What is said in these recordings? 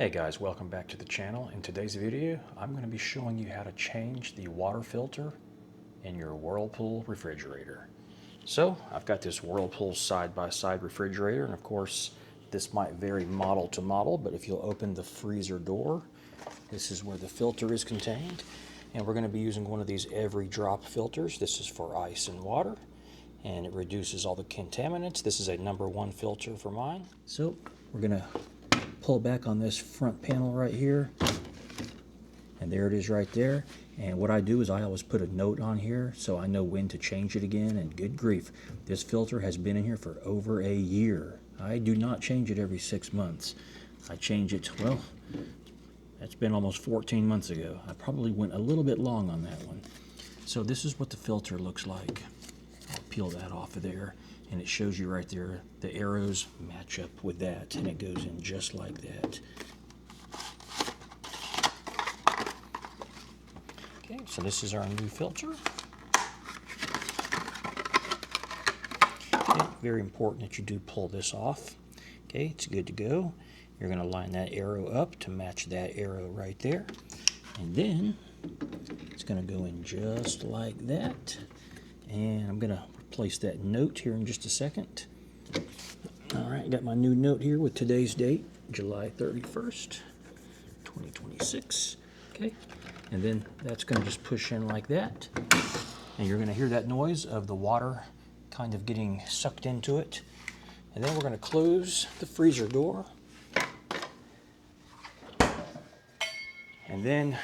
Hey guys, welcome back to the channel. In today's video, I'm going to be showing you how to change the water filter in your Whirlpool refrigerator. So I've got this Whirlpool side-by-side refrigerator, and of course this might vary model to model, but if you'll open the freezer door, this is where the filter is contained. And we're going to be using one of these EveryDrop filters. This is for ice and water, and it reduces all the contaminants. This is a #1 filter for mine. So we're going to pull back on this front panel right here, and there it is right there. And what I do is I always put a note on here so I know when to change it again. And good grief, this filter has been in here for over a year. I do not change it every 6 months. I change it, well, that's been almost 14 months ago. I probably went a little bit long on that one. So this is what the filter looks like. I'll peel that off of there, and it shows you right there the arrows match up with that, and it goes in just like that. Okay, so this is our new filter. Okay, very important that you do pull this off. Okay, it's good to go. You're going to line that arrow up to match that arrow right there, and then it's going to go in just like that. And I'm going to replace that note here in just a second. All right, got my new note here with today's date, July 31st, 2026. Okay, and then that's going to just push in like that. And you're going to hear that noise of the water kind of getting sucked into it. And then we're going to close the freezer door. And then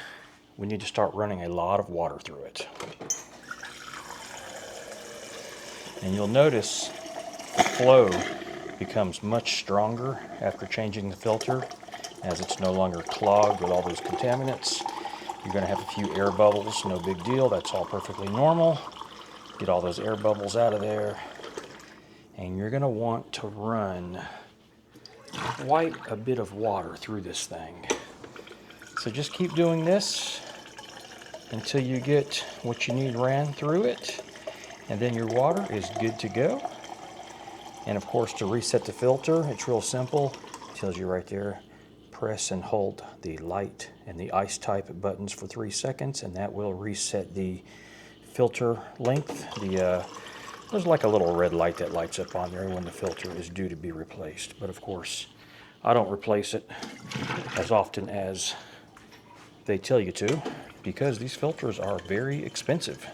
we need to start running a lot of water through it. And you'll notice the flow becomes much stronger after changing the filter, as it's no longer clogged with all those contaminants. You're going to have a few air bubbles, no big deal, that's all perfectly normal. Get all those air bubbles out of there. And you're going to want to run quite a bit of water through this thing. So just keep doing this until you get what you need ran through it. And then your water is good to go. And of course, to reset the filter, it's real simple. It tells you right there, press and hold the light and the ice type buttons for 3 seconds, and that will reset the filter length. There's like a little red light that lights up on there when the filter is due to be replaced. But of course, I don't replace it as often as they tell you to, because these filters are very expensive.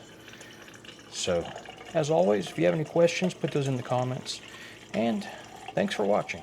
So, as always, if you have any questions, put those in the comments. And thanks for watching.